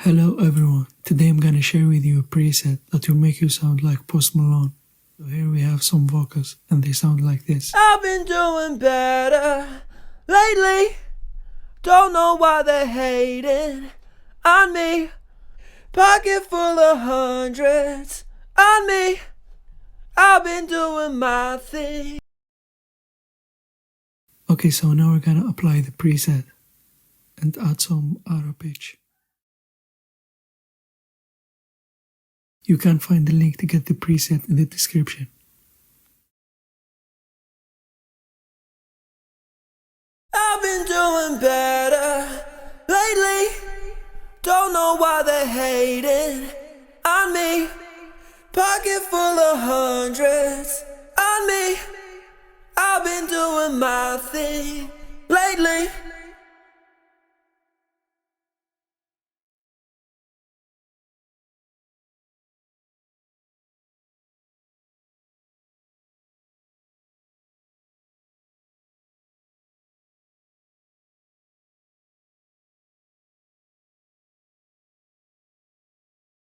Hello everyone, today I'm gonna share with you a preset that will make you sound like Post Malone. So here we have some vocals and they sound like this. I've been doing better lately. Don't know why they're hating on me. Pocket full of hundreds on me. I've been doing my thing. Okay, so now we're gonna apply the preset and add some auto pitch. You can find the link to get the preset in the description. I've been doing better lately. Don't know why they're hating on me. Pocket full of hundreds on me. I've been doing my thing lately.